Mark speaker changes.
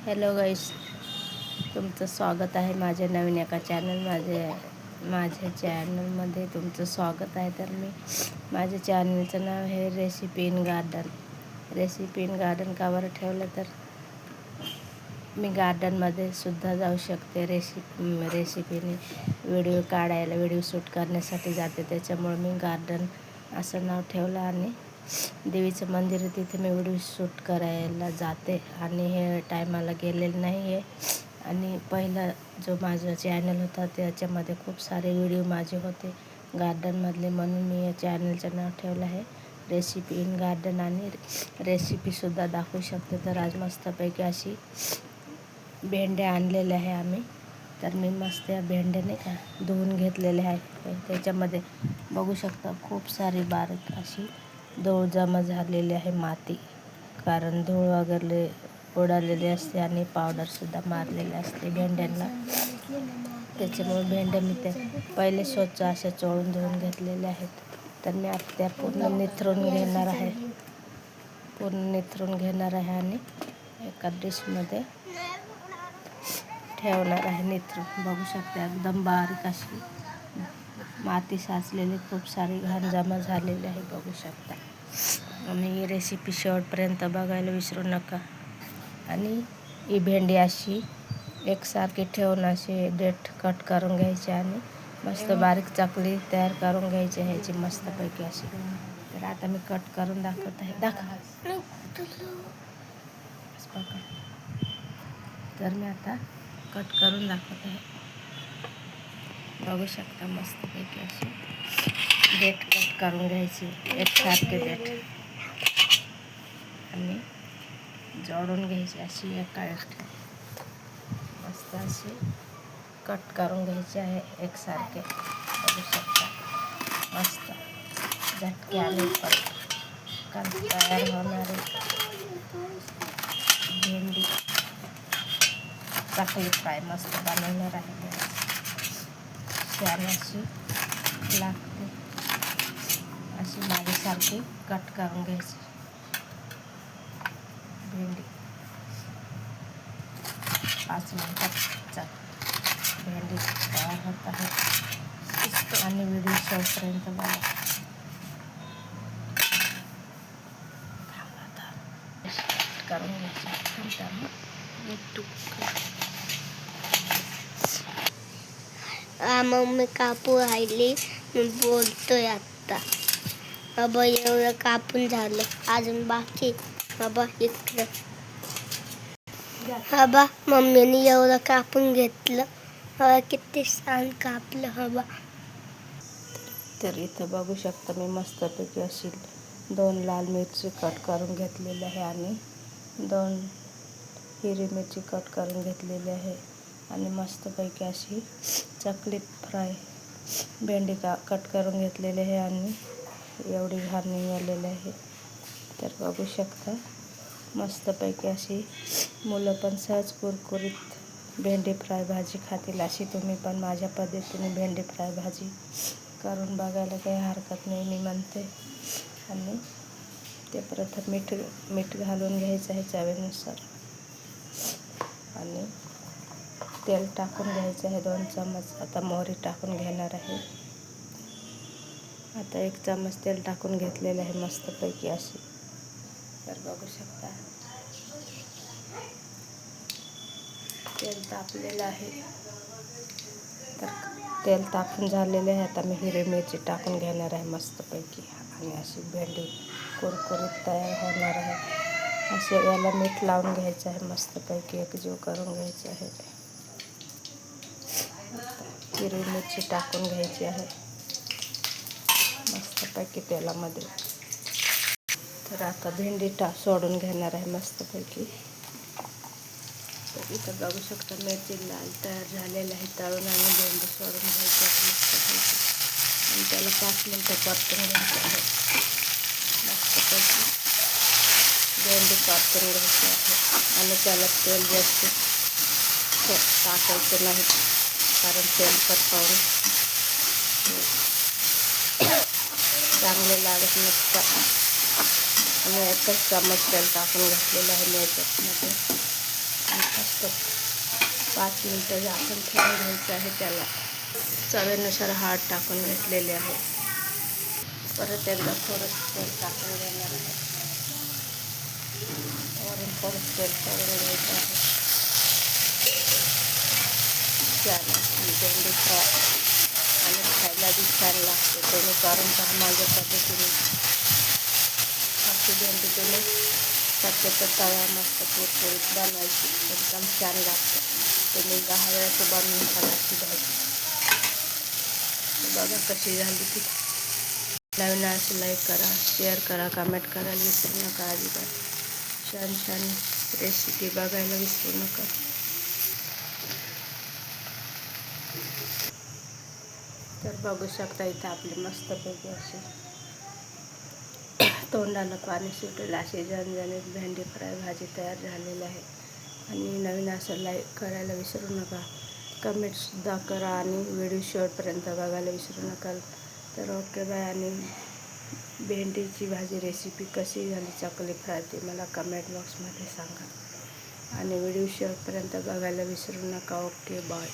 Speaker 1: Hello गाईस, तुमचं स्वागत आहे माझ्या नवीन एका माझ्या चॅनलमध्ये तुमचं स्वागत आहे. तर माझ्या चॅनलचं नाव आहे recipe in garden. Recipe in garden का बरं ठेवलं तर मी गार्डनमध्ये सुद्धा जाऊ शकते. रेसिपीने व्हिडिओ काढायला, व्हिडिओ शूट करण्यासाठी जाते, त्याच्यामुळे मी गार्डन असं नाव ठेवलं. आणि देवीचं मंदिर आहे, तिथे मी व्हिडिओ शूट करायला जाते आणि हे टायमाला गेलेलं नाही आहे. आणि पहिला जो माझा चॅनल होता त्याच्यामध्ये खूप सारे व्हिडिओ माझे होते गार्डनमधले, म्हणून मी या चॅनलचं नाव ठेवलं आहे रेसिपी इन गार्डन. आणि रेसिपीसुद्धा दाखवू शकते. तर आज मस्तपैकी अशी भेंड्या आणलेल्या आहे आम्ही. तर मी मस्त या भेंड्या नाही का धुवून घेतलेल्या आहे. त्याच्यामध्ये बघू शकता खूप सारी बारीक अशी धूळ जमा झालेली आहे, माती, कारण धूळ वगैरे उडालेली असते आणि पावडरसुद्धा मारलेली असते भेंड्यांना. त्याच्यामुळे भेंड्या मी त्या पहिले स्वच्छ अशा चोळून धुवून घेतलेल्या आहेत. तर मी आता त्या पूर्ण निथरून घेणार आहे आणि एका डिशमध्ये ठेवणार आहे निथरून. बघू शकता एकदम बारीक अशी माती साचलेली, खूप सारी घाण जमा झालेली आहे, बघू शकता. आणि ही रेसिपी शेवटपर्यंत बघायला विसरू नका. आणि ही भेंडी अशी एकसारखी ठेवून अशी देठ कट करून घ्यायची आणि मस्त बारीक चकली तयार करून घ्यायची ह्याची मस्तपैकी अशी. तर आता मी कट करून दाखवत आहे. तर मी आता कट करून दाखवत आहे. बघू शकता मस्तपैकी अशी देठ कट करून घ्यायची, एकसारखे देठ, आणि जोडून घ्यायची अशी एका मस्त अशी कट करून घ्यायची आहे एकसारखे. बघू शकता मस्त झटके आले पटकन तयार होणारी भेंडी चकली फ्राय मस्त बनवणार आहे. छान अशी लागते, अशी माझ्यासारखी कट करून घ्यायची भेंडी. 5 मिनिटात भेंडी तयार होत आहे. आणि व्हिडिओ शेवटपर्यंत बघा. करून घ्यायची
Speaker 2: मम्मी कापू राहिली, मी बोलतोय आता. बाबा एवढं कापून झालं, अजून बाकी. बाबा इकडं बाबा मम्मीने एवढं कापून घेतलं. किती छान कापलं हवा.
Speaker 1: तर इथं बघू शकता मी मस्तपैकी अशी 2 लाल मिरची कट करून घेतलेली आहे आणि 2 हिरवी मिरची कट करून घेतलेली आहे. आणि मस्तपैकी अशी चकली फ्राय भेंडी कट करून घेतलेली आहे आणि एवढी घाण निघालेली आहे. तर बघू शकता मस्तपैकी अशी मुलं पण सहज कुरकुरीत भेंडी फ्राय भाजी खातील, अशी तुम्ही पण माझ्या पद्धतीने भेंडी फ्राय भाजी करून बघायला काही हरकत नाही, मी म्हणते. आणि ते प्रथम मीठ घालून घ्यायचं आहे चवीनुसार, आणि तेल टाकून घ्यायचं आहे 2 चम्मच. आता मोहरी टाकून घेणार आहे. आता 1 चम्मच तेल टाकून घेतलेलं आहे मस्तपैकी अशी. तर बघू शकता तेल तापलेलं आहे. तर तेल तापून झालेले आहे. आता मी हिरवी मिरची टाकून घेणार आहे मस्तपैकी, आणि अशी भेंडी कुरकुरीत तयार होणार आहे. असे याला मीठ लावून घ्यायचं आहे मस्तपैकी, एकजीव करून घ्यायचं आहे. हिरवी मिरची टाकून घ्यायची आहे मस्तपैकी तेलामध्ये. तर आता भेंडी सोडून घेणार आहे मस्तपैकी. तर इथं बघू शकता मिरची लाल तयार झालेली आहे. तळून आणि भेंडी सोडून घ्यायची आहे मस्तपैकी, आणि त्याला 5 मिनिटं परतून घ्यायचं आहे मस्तपैकी. भेंडी परतून घ्यायची आहे आणि त्याला तेल जास्त टाकायचं नाही, कारण तेलकट पाहून चांगले लागत नसतं. आणि 1 चम्मच तेल टाकून घेतलेलं आहे मी याच्यामध्ये. मस्त 5 मिनटं झाकण ठेवून घ्यायचं आहे त्याला. चवीनुसार हळद टाकून घेतलेले आहे. परत एकदा थोडंसं तेल टाकून घेणार आहे. वरून परत तेल टाकून घ्यायचं आहे. छान भेंडी फ्राय आणि खायला बी छान लागते. तुम्ही करून पहा माझ्या पद्धतीने. अशी भेंडी तुम्ही शक्यतो तवा मस्त कुरकुरीत बनवायची, एकदम छान लागतं. तुम्ही 10 वेळेस बनवून खाला ती भाजी. बघा कशी झाली ती. नवीन असं लाईक करा, शेअर करा, कमेंट करायला विसरू नका अजिबात. छान छान रेसिपी बघायला विसरू नका. तर बघू शकता इथं आपली मस्तपैकी अशी तोंडाला पाणी सुटेल अशी झणझणीत भेंडी फ्राय भाजी तयार झालेली आहे. आणि नवीन असं लाईक करायला विसरू नका, कमेंटसुद्धा करा आणि व्हिडिओ शेवटपर्यंत बघायला विसरू नका. तर ओके बाय. आणि भेंडीची भाजी रेसिपी कशी झाली चकली फ्राय ते मला कमेंट बॉक्समध्ये सांगा आणि व्हिडिओ शेवटपर्यंत बघायला विसरू नका. Okay bye.